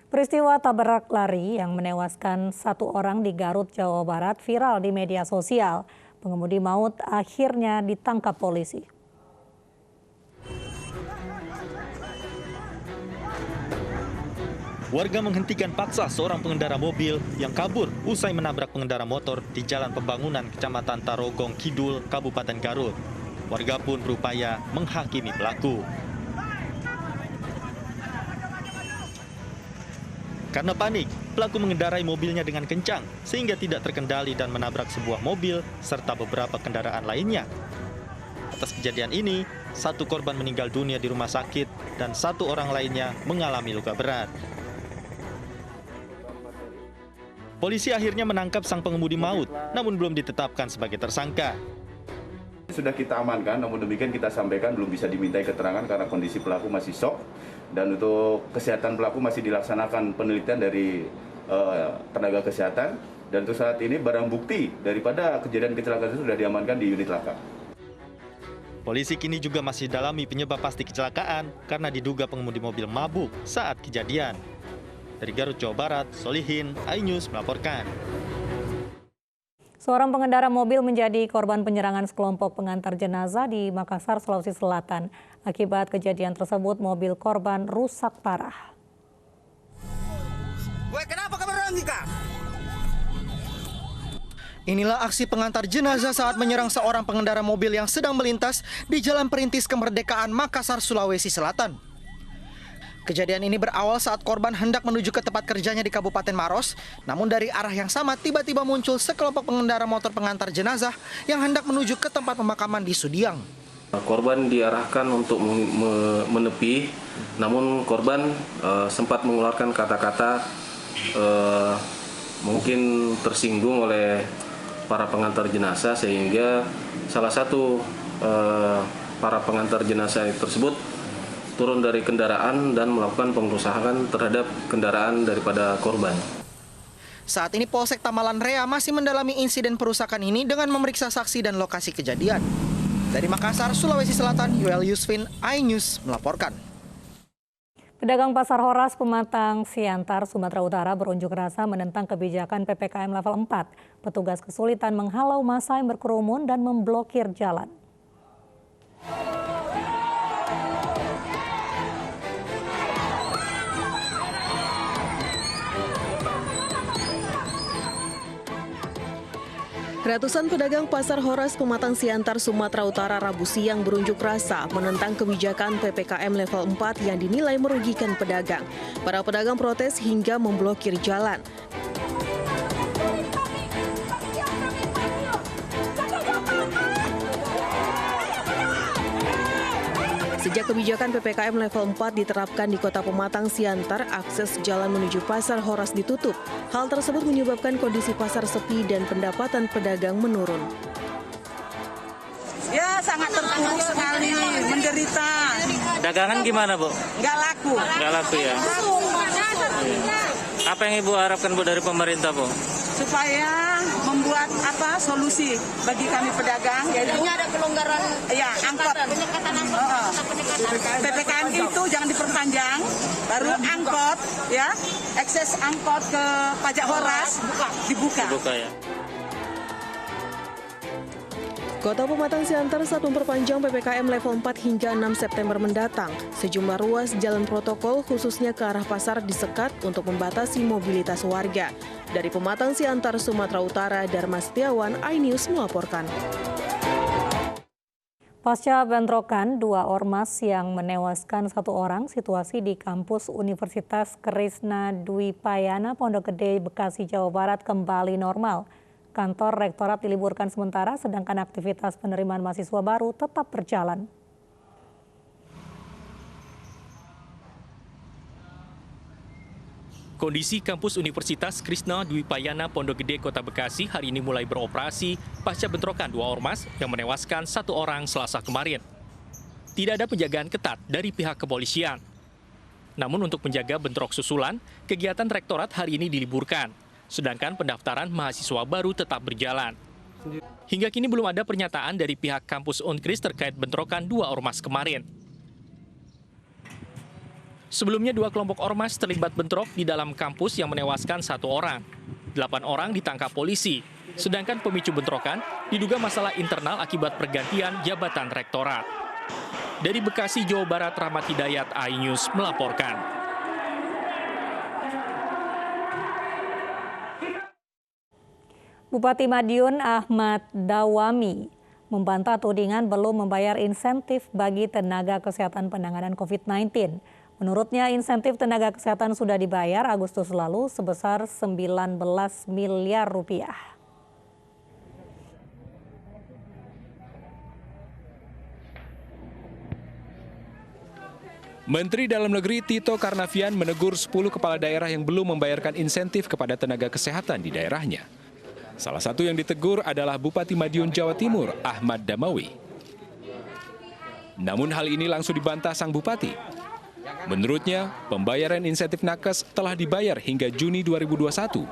Peristiwa tabrak lari yang menewaskan satu orang di Garut, Jawa Barat viral di media sosial. Pengemudi maut akhirnya ditangkap polisi. Warga menghentikan paksa seorang pengendara mobil yang kabur usai menabrak pengendara motor di Jalan Pembangunan, Kecamatan Tarogong Kidul, Kabupaten Garut. Warga pun berupaya menghakimi pelaku. Karena panik, pelaku mengendarai mobilnya dengan kencang sehingga tidak terkendali dan menabrak sebuah mobil serta beberapa kendaraan lainnya. Atas kejadian ini, satu korban meninggal dunia di rumah sakit dan satu orang lainnya mengalami luka berat. Polisi akhirnya menangkap sang pengemudi maut, namun belum ditetapkan sebagai tersangka. Sudah kita amankan, namun demikian kita sampaikan belum bisa dimintai keterangan karena kondisi pelaku masih shock. Dan untuk kesehatan pelaku masih dilaksanakan penelitian dari tenaga kesehatan. Dan untuk saat ini barang bukti daripada kejadian kecelakaan itu sudah diamankan di unit laka. Polisi kini juga masih dalami penyebab pasti kecelakaan karena diduga pengemudi mobil mabuk saat kejadian. Dari Garut, Jawa Barat, Solihin, iNews melaporkan. Seorang pengendara mobil menjadi korban penyerangan sekelompok pengantar jenazah di Makassar, Sulawesi Selatan. Akibat kejadian tersebut, mobil korban rusak parah. Kenapa kamu berhenti, Kak? Inilah aksi pengantar jenazah saat menyerang seorang pengendara mobil yang sedang melintas di Jalan Perintis Kemerdekaan, Makassar, Sulawesi Selatan. Kejadian ini berawal saat korban hendak menuju ke tempat kerjanya di Kabupaten Maros, namun dari arah yang sama tiba-tiba muncul sekelompok pengendara motor pengantar jenazah yang hendak menuju ke tempat pemakaman di Sudiang. Korban diarahkan untuk menepi, namun korban sempat mengeluarkan kata-kata mungkin tersinggung oleh para pengantar jenazah, sehingga salah satu para pengantar jenazah tersebut turun dari kendaraan dan melakukan pengrusakan terhadap kendaraan daripada korban. Saat ini Polsek Tamalan Rea masih mendalami insiden perusakan ini dengan memeriksa saksi dan lokasi kejadian. Dari Makassar, Sulawesi Selatan, Yuel Yusfin, iNews melaporkan. Pedagang Pasar Horas Pematang Siantar, Sumatera Utara berunjuk rasa menentang kebijakan PPKM level 4. Petugas kesulitan menghalau massa yang berkerumun dan memblokir jalan. Ratusan pedagang Pasar Horas Pematang Siantar, Sumatera Utara Rabu siang berunjuk rasa menentang kebijakan PPKM level 4 yang dinilai merugikan pedagang. Para pedagang protes hingga memblokir jalan. Sejak kebijakan PPKM level 4 diterapkan di Kota Pematang Siantar, akses jalan menuju Pasar Horas ditutup. Hal tersebut menyebabkan kondisi pasar sepi dan pendapatan pedagang menurun. Ya, sangat terpuruk sekali, menderita. Dagangan gimana, Bu? Nggak laku. Nggak laku ya? Apa yang Ibu harapkan, Bu, dari pemerintah, Bu? Supaya membuat solusi bagi kami pedagang. Jadinya ada kelonggaran. Ya, angkot. Penyekatan angkot. PPKM itu jangan diperpanjang, baru angkot, ya, akses angkot ke pajak Horas dibuka. Ya. Kota Pematang Siantar saat memperpanjang PPKM level 4 hingga 6 September mendatang. Sejumlah ruas jalan protokol khususnya ke arah pasar disekat untuk membatasi mobilitas warga. Dari Pematang Siantar, Sumatera Utara, Dharma Setiawan, iNews melaporkan. Pasca bentrokan dua ormas yang menewaskan satu orang, situasi di kampus Universitas Krishna Dwi Payana, Pondok Gede, Bekasi, Jawa Barat kembali normal. Kantor Rektorat diliburkan sementara, sedangkan aktivitas penerimaan mahasiswa baru tetap berjalan. Kondisi kampus Universitas Krishna Dwi Payana, Pondok Gede, Kota Bekasi hari ini mulai beroperasi pasca bentrokan dua ormas yang menewaskan satu orang Selasa kemarin. Tidak ada penjagaan ketat dari pihak kepolisian. Namun untuk menjaga bentrok susulan, kegiatan Rektorat hari ini diliburkan. Sedangkan pendaftaran mahasiswa baru tetap berjalan. Hingga kini belum ada pernyataan dari pihak kampus Unkris terkait bentrokan dua ormas kemarin. Sebelumnya 2 kelompok ormas terlibat bentrok di dalam kampus yang menewaskan 1 orang. 8 orang ditangkap polisi, sedangkan pemicu bentrokan diduga masalah internal akibat pergantian jabatan rektorat. Dari Bekasi, Jawa Barat, Rahmat Hidayat, iNews melaporkan. Bupati Madiun Ahmad Dawami membantah tudingan belum membayar insentif bagi tenaga kesehatan penanganan COVID-19. Menurutnya insentif tenaga kesehatan sudah dibayar Agustus lalu sebesar 19 miliar rupiah. Menteri Dalam Negeri Tito Karnavian menegur 10 kepala daerah yang belum membayarkan insentif kepada tenaga kesehatan di daerahnya. Salah satu yang ditegur adalah Bupati Madiun, Jawa Timur, Ahmad Damawi. Namun hal ini langsung dibantah sang bupati. Menurutnya, pembayaran insentif nakes telah dibayar hingga Juni 2021.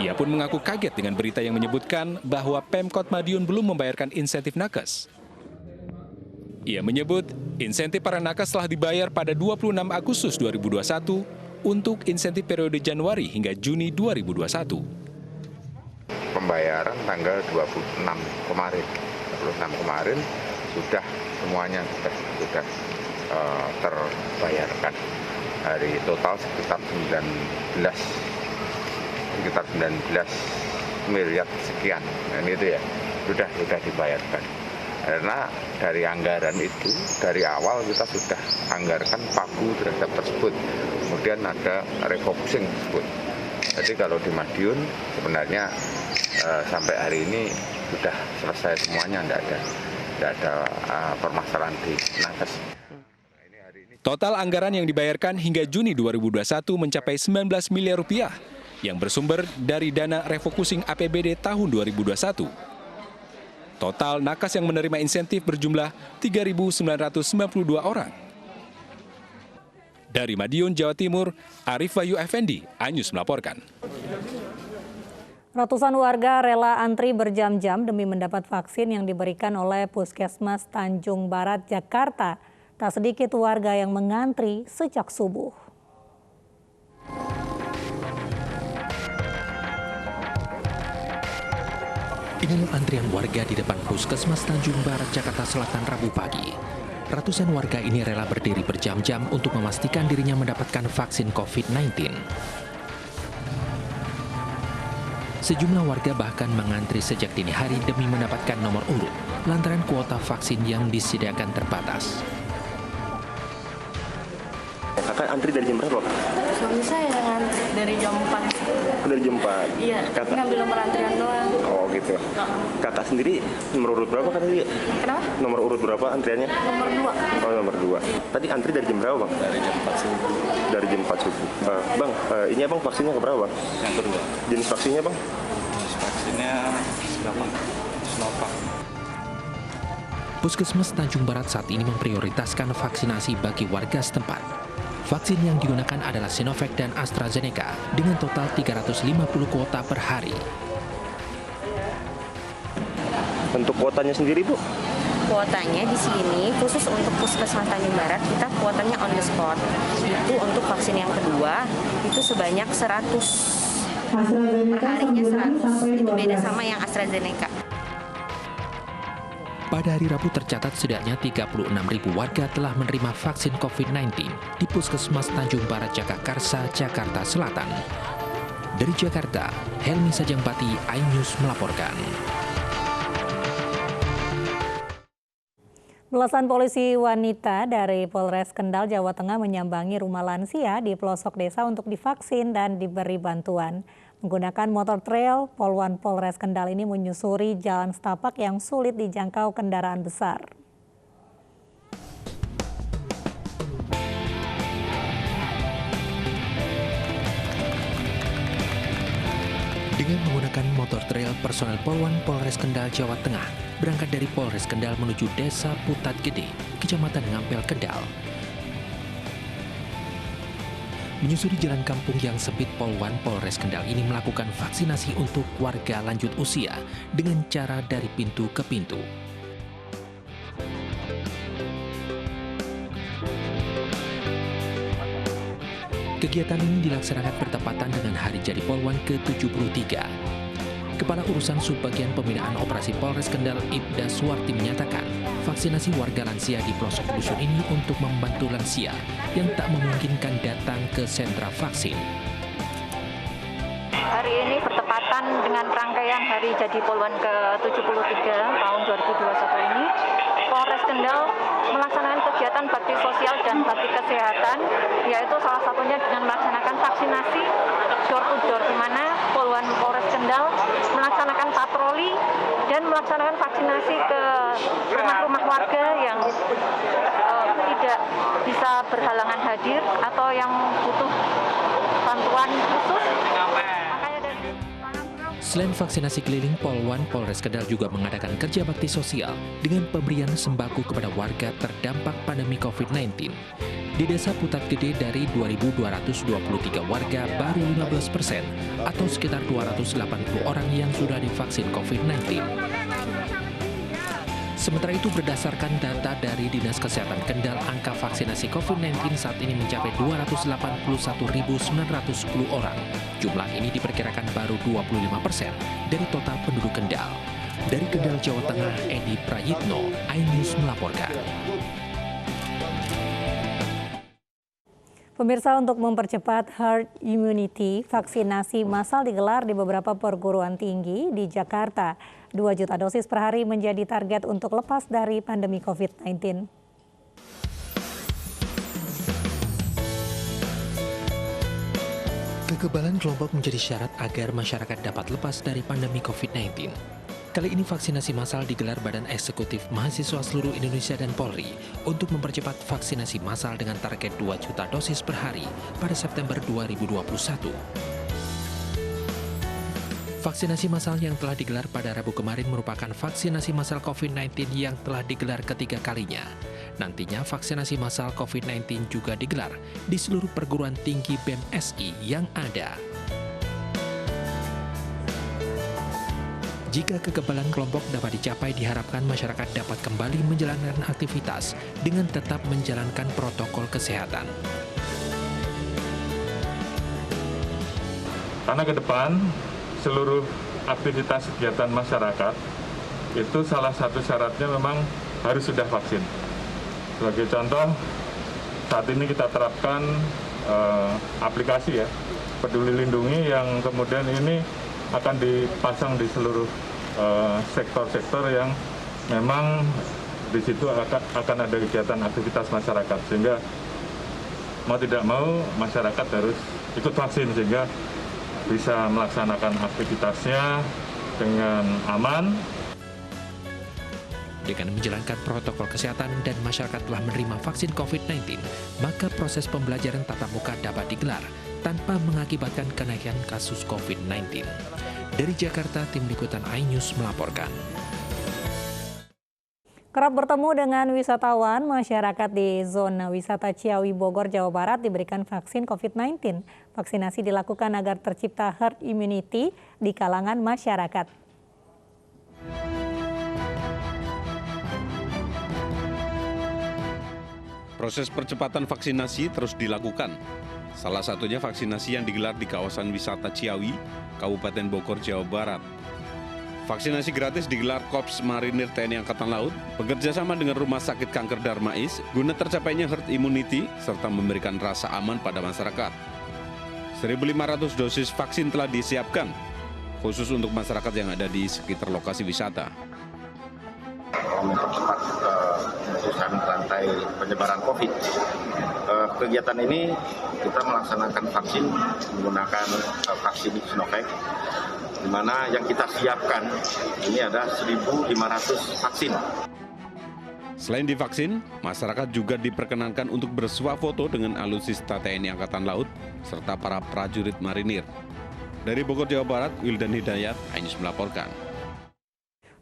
Ia pun mengaku kaget dengan berita yang menyebutkan bahwa Pemkot Madiun belum membayarkan insentif nakes. Ia menyebut insentif para nakes telah dibayar pada 26 Agustus 2021 untuk insentif periode Januari hingga Juni 2021. Pembayaran tanggal 26 kemarin sudah semuanya sudah terbayarkan. Dari total sekitar 19 miliar sekian. Dan itu ya sudah dibayarkan. Karena dari anggaran itu dari awal kita sudah anggarkan pagu terhadap tersebut. Kemudian ada refocusing tersebut. Jadi kalau di Madiun sebenarnya sampai hari ini sudah selesai semuanya, tidak ada permasalahan di nakes. Total anggaran yang dibayarkan hingga Juni 2021 mencapai 19 miliar rupiah yang bersumber dari dana refocusing APBD tahun 2021. Total nakes yang menerima insentif berjumlah 3.992 orang. Dari Madiun, Jawa Timur, Arif Bayu Effendi, iNews melaporkan. Ratusan warga rela antri berjam-jam demi mendapat vaksin yang diberikan oleh Puskesmas Tanjung Barat, Jakarta. Tak sedikit warga yang mengantri sejak subuh. Inilah antrian warga di depan Puskesmas Tanjung Barat, Jakarta Selatan Rabu pagi. Ratusan warga ini rela berdiri berjam-jam untuk memastikan dirinya mendapatkan vaksin COVID-19. Sejumlah warga bahkan mengantri sejak dini hari demi mendapatkan nomor urut lantaran kuota vaksin yang disediakan terbatas. Kakak antri dari jam berapa? Suami saya ngantri dari jam 4. Dari jam 4? Iya, ngambil nomor antrian doang. Oh gitu. Kakak sendiri nomor urut berapa kan tadi? Kenapa? Nomor urut berapa antriannya? Nomor 2. Oh nomor 2. Tadi antri dari jam berapa Bang? Dari jam 4 subuh. Dari jam 4 subuh. Bang, ini Abang vaksinnya keberapa Bang? Yang kedua. Jenis vaksinnya Bang? Jenis vaksinnya Sinovac. Puskesmas Tanjung Barat saat ini memprioritaskan vaksinasi bagi warga setempat. Vaksin yang digunakan adalah Sinovac dan AstraZeneca dengan total 350 kuota per hari. Untuk kuotanya sendiri Bu? Kuotanya di sini khusus untuk Puskesmas Tanjung Barat kita kuotanya on the spot. Itu untuk vaksin yang kedua itu sebanyak 100. Perharinya 100. Itu beda sama yang AstraZeneca. Pada hari Rabu tercatat setidaknya 36.000 warga telah menerima vaksin COVID-19 di Puskesmas Tanjung Barat Jagakarsa, Jakarta Selatan. Dari Jakarta, Helmi Sajangbati, iNews melaporkan. Belasan polisi wanita dari Polres Kendal, Jawa Tengah menyambangi rumah lansia di pelosok desa untuk divaksin dan diberi bantuan. Menggunakan motor trail, Polwan Polres Kendal ini menyusuri jalan setapak yang sulit dijangkau kendaraan besar. Dengan menggunakan motor trail, personel Polwan Polres Kendal, Jawa Tengah berangkat dari Polres Kendal menuju Desa Putat Gede, Kecamatan Ngampel, Kendal. Menyusuri jalan kampung yang sempit, Polwan Polres Kendal ini melakukan vaksinasi untuk warga lanjut usia dengan cara dari pintu ke pintu. Kegiatan ini dilaksanakan bertepatan dengan Hari Jadi Polwan ke-73. Kepala Urusan Subbagian Pembinaan Operasi Polres Kendal Ibda Suwarti menyatakan, vaksinasi warga lansia di pelosok dusun ini untuk membantu lansia yang tak memungkinkan datang ke sentra vaksin. Hari ini bertepatan dengan rangkaian Hari Jadi Polwan ke-73 tahun 2021 ini, Polres Kendal melaksanakan kegiatan bakti sosial dan bakti kesehatan, yaitu salah satunya dengan melaksanakan vaksinasi door to door, di mana Polwan Polres Kendal melaksanakan patroli dan melaksanakan vaksinasi ke rumah-rumah warga yang tidak bisa berhalangan hadir atau yang butuh bantuan khusus. Selain vaksinasi keliling, Polwan Polres Kendal juga mengadakan kerja bakti sosial dengan pemberian sembako kepada warga terdampak pandemi COVID-19. Di Desa Putat Gede dari 2.223 warga baru 15% atau sekitar 280 orang yang sudah divaksin COVID-19. Sementara itu, berdasarkan data dari Dinas Kesehatan Kendal, angka vaksinasi COVID-19 saat ini mencapai 281.910 orang. Jumlah ini diperkirakan baru 25% dari total penduduk Kendal. Dari Kendal, Jawa Tengah, Edi Prayitno, iNews melaporkan. Pemirsa, untuk mempercepat herd immunity, vaksinasi massal digelar di beberapa perguruan tinggi di Jakarta. 2 juta dosis per hari menjadi target untuk lepas dari pandemi COVID-19. Kekebalan kelompok menjadi syarat agar masyarakat dapat lepas dari pandemi COVID-19. Kali ini vaksinasi massal digelar Badan Eksekutif Mahasiswa Seluruh Indonesia dan Polri untuk mempercepat vaksinasi massal dengan target 2 juta dosis per hari pada September 2021. Vaksinasi massal yang telah digelar pada Rabu kemarin merupakan vaksinasi massal COVID-19 yang telah digelar ketiga kalinya. Nantinya vaksinasi massal COVID-19 juga digelar di seluruh perguruan tinggi BEM SI yang ada. Jika kekebalan kelompok dapat dicapai, diharapkan masyarakat dapat kembali menjalankan aktivitas dengan tetap menjalankan protokol kesehatan. Karena ke depan seluruh aktivitas kegiatan masyarakat itu salah satu syaratnya memang harus sudah vaksin. Sebagai contoh, saat ini kita terapkan aplikasi ya, Peduli Lindungi, yang kemudian ini akan dipasang di seluruh sektor-sektor yang memang di situ akan ada kegiatan aktivitas masyarakat, sehingga mau tidak mau masyarakat harus ikut vaksin sehingga bisa melaksanakan aktivitasnya dengan aman. Dengan menjalankan protokol kesehatan dan masyarakat telah menerima vaksin COVID-19, maka proses pembelajaran tatap muka dapat digelar tanpa mengakibatkan kenaikan kasus COVID-19. Dari Jakarta, tim liputan iNews melaporkan. Kerap bertemu dengan wisatawan, masyarakat di zona wisata Ciawi, Bogor, Jawa Barat diberikan vaksin COVID-19. Vaksinasi dilakukan agar tercipta herd immunity di kalangan masyarakat. Proses percepatan vaksinasi terus dilakukan. Salah satunya vaksinasi yang digelar di kawasan wisata Ciawi, Kabupaten Bogor, Jawa Barat. Vaksinasi gratis digelar Korps Marinir TNI Angkatan Laut bekerjasama dengan Rumah Sakit Kanker Darmais guna tercapainya herd immunity serta memberikan rasa aman pada masyarakat. 1.500 dosis vaksin telah disiapkan, khusus untuk masyarakat yang ada di sekitar lokasi wisata. Mempercepat memutuskan rantai penyebaran COVID. Kegiatan ini kita melaksanakan vaksin menggunakan vaksin Sinovac, di mana yang kita siapkan ini ada 1.500 vaksin. Selain divaksin, masyarakat juga diperkenankan untuk bersuah foto dengan alutsista TNI Angkatan Laut serta para prajurit marinir. Dari Bogor, Jawa Barat, Wildan Hidayat, iNews melaporkan.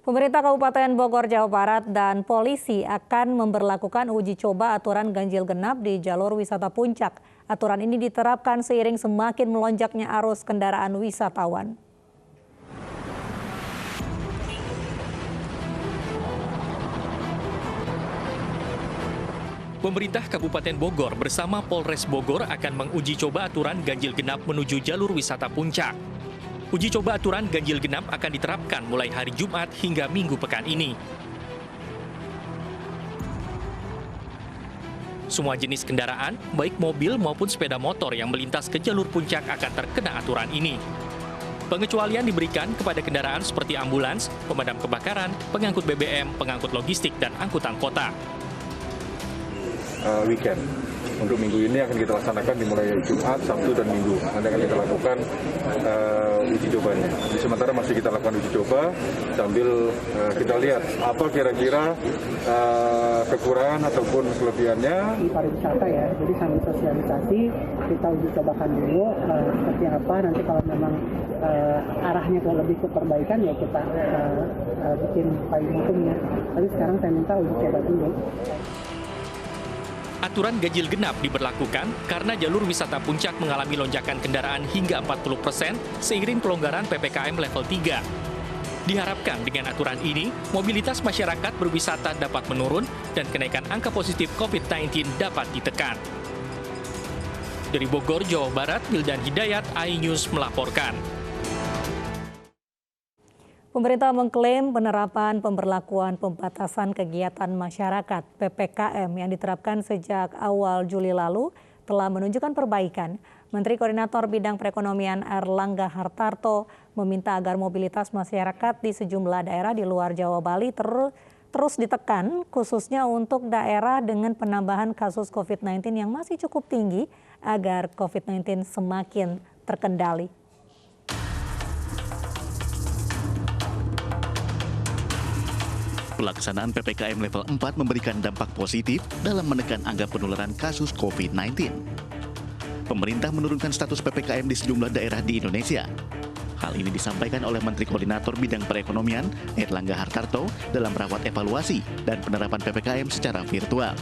Pemerintah Kabupaten Bogor, Jawa Barat dan polisi akan memberlakukan uji coba aturan ganjil genap di jalur wisata Puncak. Aturan ini diterapkan seiring semakin melonjaknya arus kendaraan wisatawan. Pemerintah Kabupaten Bogor bersama Polres Bogor akan menguji coba aturan ganjil genap menuju jalur wisata Puncak. Uji coba aturan ganjil genap akan diterapkan mulai hari Jumat hingga Minggu pekan ini. Semua jenis kendaraan, baik mobil maupun sepeda motor yang melintas ke jalur Puncak akan terkena aturan ini. Pengecualian diberikan kepada kendaraan seperti ambulans, pemadam kebakaran, pengangkut BBM, pengangkut logistik, dan angkutan kota. Weekend. Untuk minggu ini akan kita laksanakan dimulai Jumat, Sabtu, dan Minggu. Nanti akan kita lakukan uji cobanya. Di sementara masih kita lakukan uji coba sambil kita lihat apa kira-kira kekurangan ataupun kelebihannya. Di pariwisata ya, jadi sambil sosialisasi kita uji cobakan dulu seperti apa. Nanti kalau memang arahnya lebih ke perbaikan ya kita bikin payung hukumnya. Tapi sekarang saya minta uji coba dulu. Aturan ganjil genap diberlakukan karena jalur wisata Puncak mengalami lonjakan kendaraan hingga 40% seiring pelonggaran PPKM level 3. Diharapkan dengan aturan ini, mobilitas masyarakat berwisata dapat menurun dan kenaikan angka positif COVID-19 dapat ditekan. Dari Bogor, Jawa Barat, Wildan Hidayat, iNews melaporkan. Pemerintah mengklaim penerapan pemberlakuan pembatasan kegiatan masyarakat (PPKM) yang diterapkan sejak awal Juli lalu telah menunjukkan perbaikan. Menteri Koordinator Bidang Perekonomian Erlangga Hartarto meminta agar mobilitas masyarakat di sejumlah daerah di luar Jawa Bali terus ditekan, khususnya untuk daerah dengan penambahan kasus COVID-19 yang masih cukup tinggi agar COVID-19 semakin terkendali. Pelaksanaan PPKM level 4 memberikan dampak positif dalam menekan angka penularan kasus COVID-19. Pemerintah menurunkan status PPKM di sejumlah daerah di Indonesia. Hal ini disampaikan oleh Menteri Koordinator Bidang Perekonomian Erlangga Hartarto dalam rapat evaluasi dan penerapan PPKM secara virtual.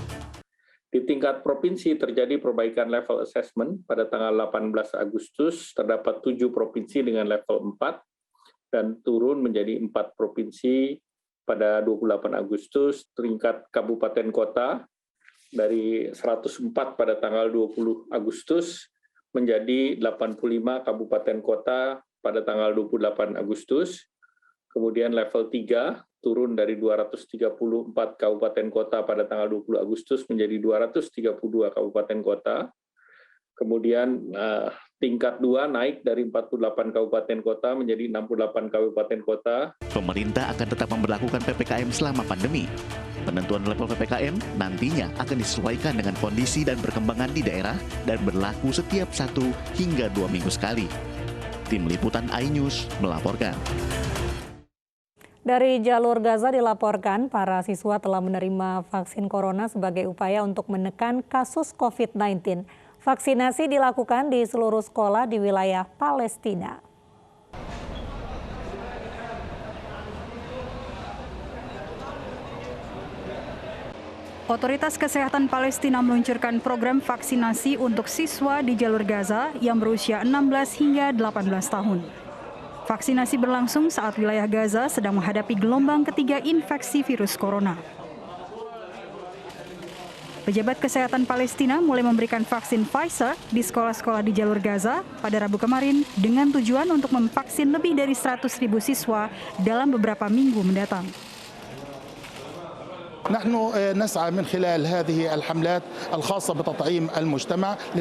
Di tingkat provinsi terjadi perbaikan level assessment pada tanggal 18 Agustus, terdapat 7 provinsi dengan level 4 dan turun menjadi 4 provinsi pada 28 Agustus. Tingkat kabupaten kota dari 104 pada tanggal 20 Agustus menjadi 85 kabupaten kota pada tanggal 28 Agustus. Kemudian level 3 turun dari 234 kabupaten kota pada tanggal 20 Agustus menjadi 232 kabupaten kota. Kemudian tingkat 2 naik dari 48 kabupaten kota menjadi 68 kabupaten kota. Pemerintah akan tetap memberlakukan PPKM selama pandemi. Penentuan level PPKM nantinya akan disesuaikan dengan kondisi dan perkembangan di daerah dan berlaku setiap 1 hingga 2 minggu sekali. Tim Liputan iNews melaporkan. Dari jalur Gaza dilaporkan para siswa telah menerima vaksin corona sebagai upaya untuk menekan kasus COVID-19. Vaksinasi dilakukan di seluruh sekolah di wilayah Palestina. Otoritas Kesehatan Palestina meluncurkan program vaksinasi untuk siswa di jalur Gaza yang berusia 16 hingga 18 tahun. Vaksinasi berlangsung saat wilayah Gaza sedang menghadapi gelombang ketiga infeksi virus corona. Pejabat Kesehatan Palestina mulai memberikan vaksin Pfizer di sekolah-sekolah di jalur Gaza pada Rabu kemarin dengan tujuan untuk memvaksin lebih dari 100.000 siswa dalam beberapa minggu mendatang. نحن نسعى من خلال هذه الحملات الخاصة بتطعيم المجتمع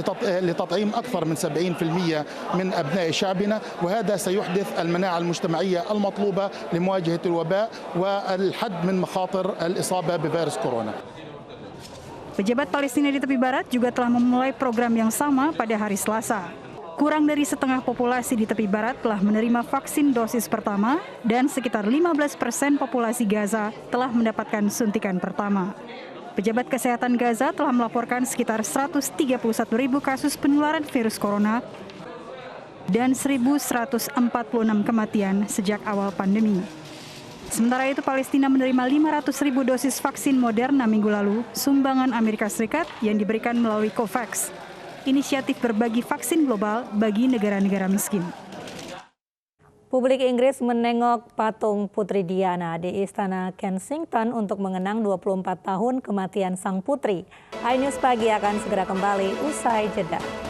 لتطعيم أكثر من 70% من أبناء شعبنا، وهذا سيحدث المناعة المجتمعية المطلوبة لمواجهة الوباء والحد من مخاطر الإصابة بفيروس كورونا. Pejabat Palestina di tepi barat juga telah memulai program yang sama pada hari Selasa. Kurang dari setengah populasi di tepi barat telah menerima vaksin dosis pertama dan sekitar 15% populasi Gaza telah mendapatkan suntikan pertama. Pejabat Kesehatan Gaza telah melaporkan sekitar 131.000 kasus penularan virus corona dan 1.146 kematian sejak awal pandemi. Sementara itu, Palestina menerima 500.000 dosis vaksin Moderna minggu lalu, sumbangan Amerika Serikat yang diberikan melalui COVAX, inisiatif berbagi vaksin global bagi negara-negara miskin. Publik Inggris menengok patung Putri Diana di Istana Kensington untuk mengenang 24 tahun kematian sang putri. iNews Pagi akan segera kembali usai jeda.